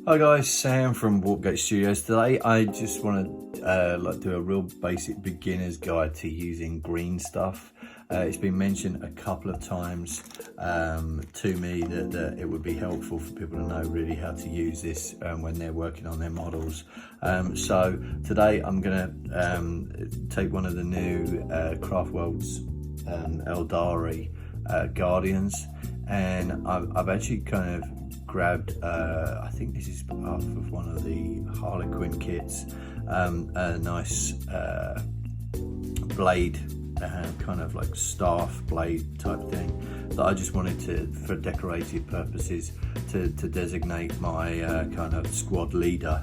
Hi guys, Sam from Warpgate Studios. Today I just want to do a real basic beginner's guide to using Greenstuff. It's been mentioned a couple of times to me that it would be helpful for people to know really how to use this when they're working on their models. So today I'm going to take one of the new Craftworld's Eldari Guardians, and I've actually kind of grabbed, I think this is half of one of the Harlequin kits, a nice blade, kind of like staff blade type thing that I just wanted to, for decorative purposes, to designate my kind of squad leader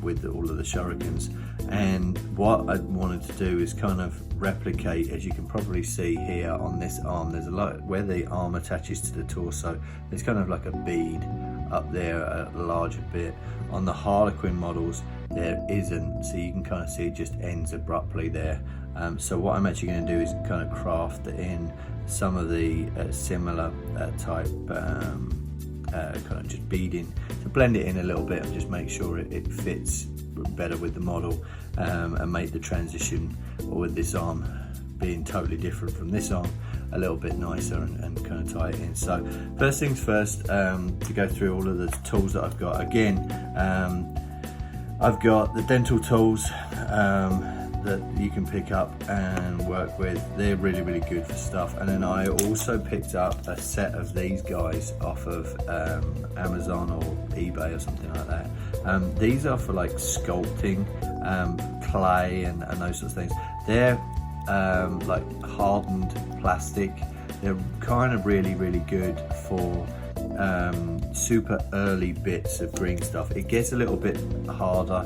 with all of the shurikens. And what I wanted to do is kind of replicate, as you can probably see here on this arm, there's a lot where the arm attaches to the torso, there's kind of like a bead up there, a larger bit. On the Harlequin models there isn't, so you can kind of see it just ends abruptly there. So what I'm actually going to do is kind of craft in some of the similar type kind of just beading to blend it in a little bit and just make sure it fits better with the model, and make the transition, or with this arm being totally different from this arm, a little bit nicer and kind of tie it in. So first things first, to go through all of the tools that I've got. Again, I've got the dental tools that you can pick up and work with. They're really good for stuff. And then I also picked up a set of these guys off of Amazon or eBay or something like that. These are for like sculpting clay and those sorts of things. They're like hardened plastic. They're kind of really good for super early bits of Greenstuff. It gets a little bit harder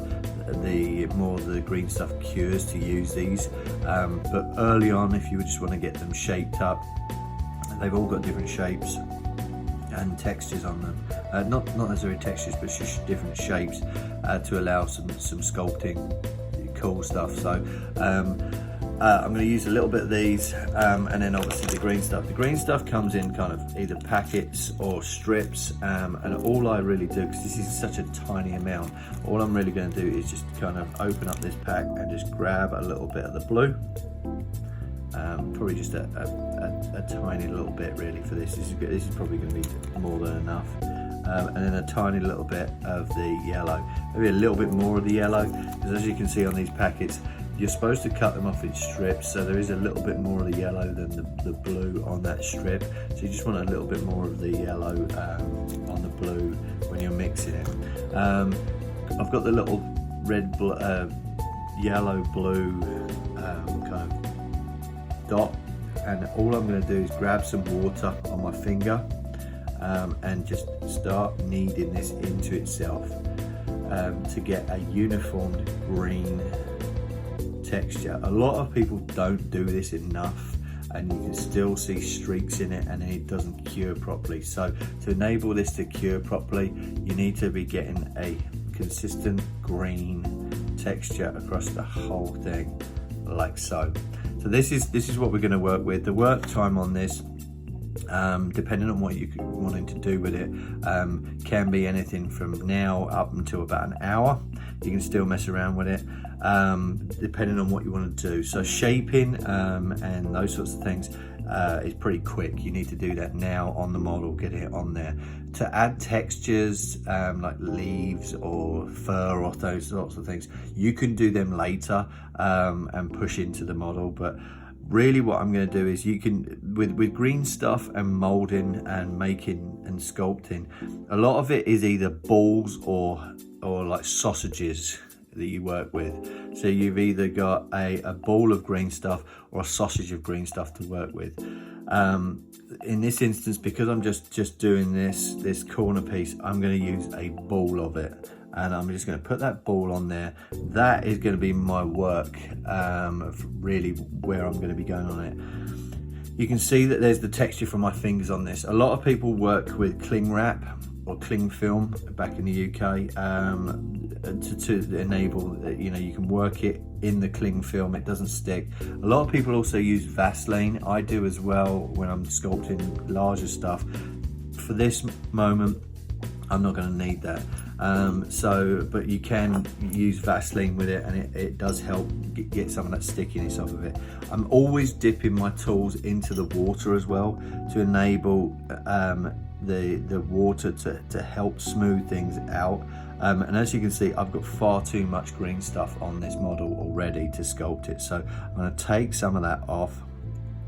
the more the Greenstuff cures to use these, but early on, if you just want to get them shaped up, they've all got different shapes and textures on them, not necessarily textures, but just different shapes to allow some sculpting cool stuff. So I'm going to use a little bit of these, and then obviously the Greenstuff. The Greenstuff comes in kind of either packets or strips, and all I really do, because this is such a tiny amount, all I'm really going to do is just kind of open up this pack and just grab a little bit of the blue, probably just a tiny little bit really for this. This is probably going to be more than enough. And then a tiny little bit of the yellow, maybe a little bit more of the yellow, because as you can see on these packets, you're supposed to cut them off in strips, so there is a little bit more of the yellow than the blue on that strip. So you just want a little bit more of the yellow on the blue when you're mixing it. I've got the little red, yellow, blue kind of dot, and all I'm going to do is grab some water on my finger and just start kneading this into itself to get a uniformed green texture. A lot of people don't do this enough, and you can still see streaks in it, and it doesn't cure properly. So to enable this to cure properly, you need to be getting a consistent green texture across the whole thing, like so. So this is what we're going to work with. The work time on this, depending on what you're wanting to do with it, can be anything from now up until about an hour. You can still mess around with it, depending on what you want to do. So shaping and those sorts of things is pretty quick. You need to do that now on the model, get it on there. To add textures like leaves or fur or those sorts of things, you can do them later and push into the model. But really what I'm going to do is, you can, with Greenstuff and molding and making and sculpting, a lot of it is either balls or like sausages that you work with. So you've either got a ball of Greenstuff or a sausage of Greenstuff to work with. In this instance, because I'm just doing this corner piece, I'm going to use a ball of it, and I'm just going to put that ball on there. That is going to be my work, really where I'm going to be going on it. You can see that there's the texture from my fingers on this. A lot of people work with cling wrap or cling film back in the UK to enable, you can work it in the cling film, it doesn't stick. A lot of people also use Vaseline. I do as well when I'm sculpting larger stuff. For this moment, I'm not going to need that. But you can use Vaseline with it, and it does help get some of that stickiness off of it. I'm always dipping my tools into the water as well to enable the water to help smooth things out. And as you can see, I've got far too much green stuff on this model already to sculpt it. So I'm going to take some of that off.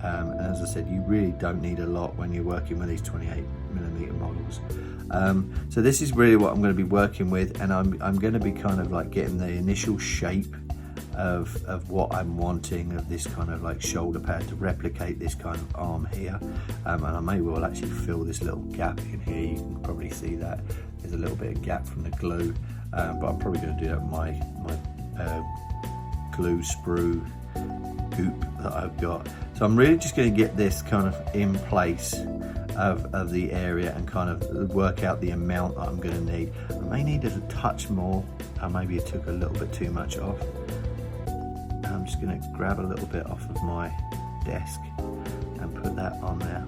And as I said, you really don't need a lot when you're working with these 28mm models. So this is really what I'm going to be working with, and I'm going to be kind of like getting the initial shape of what I'm wanting of this kind of like shoulder pad to replicate this kind of arm here. And I may well actually fill this little gap in here. You can probably see that there's a little bit of gap from the glue, but I'm probably going to do that with my glue sprue goop that I've got. So I'm really just going to get this kind of in place of the area and kind of work out the amount that I'm going to need. I may need a touch more, or maybe it took a little bit too much off. I'm just going to grab a little bit off of my desk and put that on there.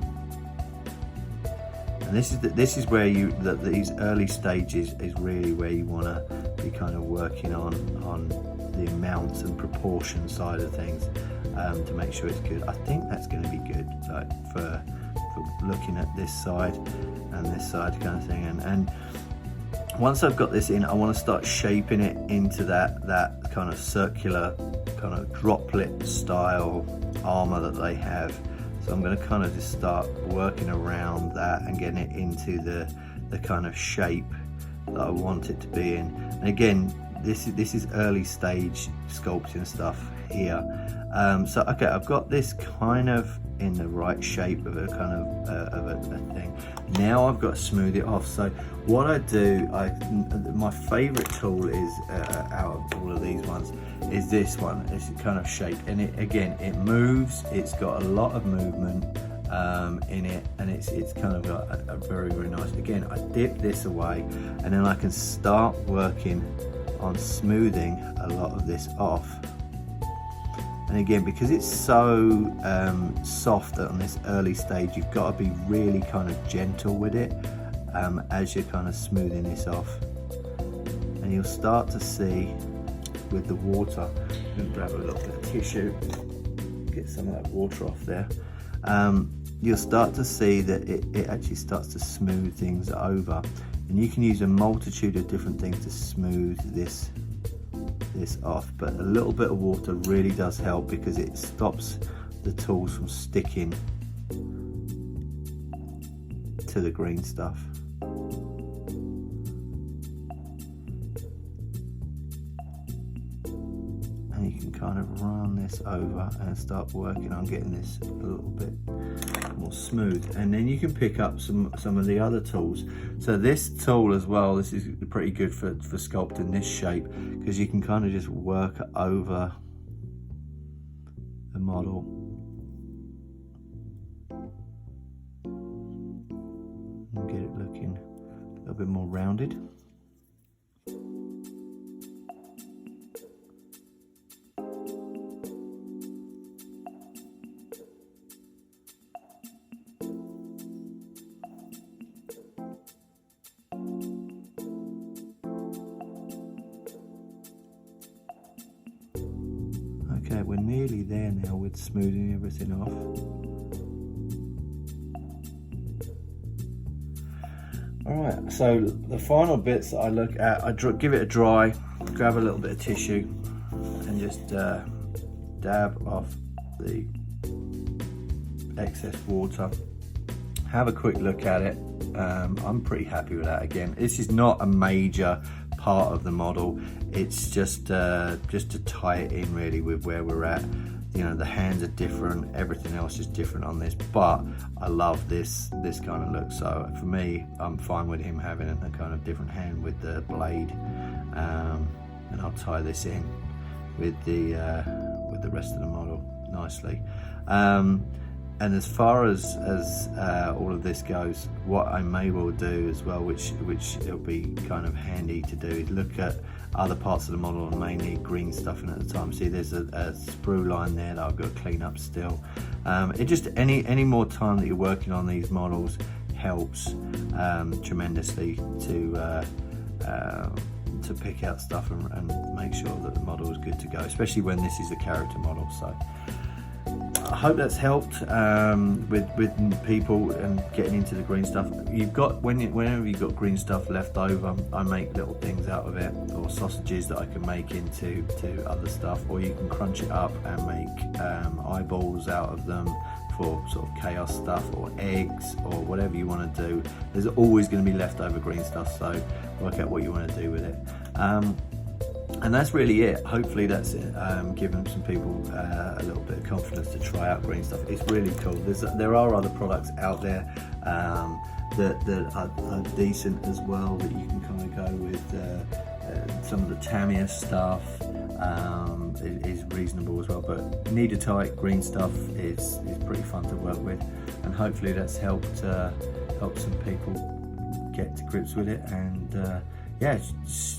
And this is where these early stages is really where you want to be kind of working on the amounts and proportion side of things, to make sure it's good. I think that's going to be good, like for looking at this side and this side kind of thing. And once I've got this in, I want to start shaping it into that kind of circular, kind of droplet style armor that they have. So I'm going to kind of just start working around that and getting it into the kind of shape that I want it to be in. And again, this is early stage sculpting stuff here. So okay, I've got this kind of in the right shape of a kind of a thing. Now I've got to smooth it off. So what I do, my favorite tool is out of all of these ones is this one. It's kind of shape, and it moves. It's got a lot of movement in it, and it's kind of got a very, very nice. Again, I dip this away, and then I can start working on smoothing a lot of this off. And again, because it's so soft on this early stage, you've got to be really kind of gentle with it as you're kind of smoothing this off. And you'll start to see with the water, I'm going to grab a little bit of tissue, get some of that water off there. You'll start to see that it actually starts to smooth things over. And you can use a multitude of different things to smooth this off, but a little bit of water really does help because it stops the tools from sticking to the green stuff. And you can kind of run this over and start working on getting this a little bit more smooth, and then you can pick up some of the other tools. So this tool as well, this is pretty good for sculpting this shape, because you can kind of just work over the model and get it looking a little bit more rounded. Okay, we're nearly there now with smoothing everything off. Alright, so the final bits that I look at, I give it a dry, grab a little bit of tissue and just dab off the excess water. Have a quick look at it. I'm pretty happy with that. Again, this is not a major part of the model. It's just to tie it in really with where we're at. You know, the hands are different, everything else is different on this, but I love this kind of look. So for me, I'm fine with him having a kind of different hand with the blade, and I'll tie this in with the rest of the model nicely. And as far as all of this goes, what I may well do as well, which it'll be kind of handy to do, is look at other parts of the model and may need green stuff in at the time. See, there's a sprue line there that I've got to clean up still. It just any more time that you're working on these models helps tremendously to pick out stuff and make sure that the model is good to go, especially when this is a character model. So I hope that's helped with people and getting into the green stuff. You've got whenever you've got green stuff left over, I make little things out of it, or sausages that I can make into other stuff, or you can crunch it up and make eyeballs out of them for sort of chaos stuff, or eggs, or whatever you want to do. There's always going to be leftover green stuff, so work out what you want to do with it. And that's really it. Hopefully that's given some people a little bit of confidence to try out green stuff. It's really cool. There are other products out there that are decent as well, that you can kind of go with. Some of the Tamiya stuff is reasonable as well, but Niedertite green stuff is pretty fun to work with, and hopefully that's helped some people get to grips with it. And yeah,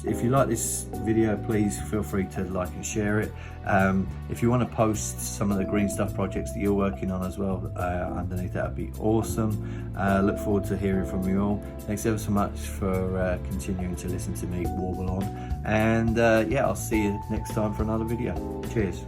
if you like this video, please feel free to like and share it. If you want to post some of the green stuff projects that you're working on as well underneath, that would be awesome. Look forward to hearing from you all. Thanks ever so much for continuing to listen to me warble on, and yeah, I'll see you next time for another video. Cheers.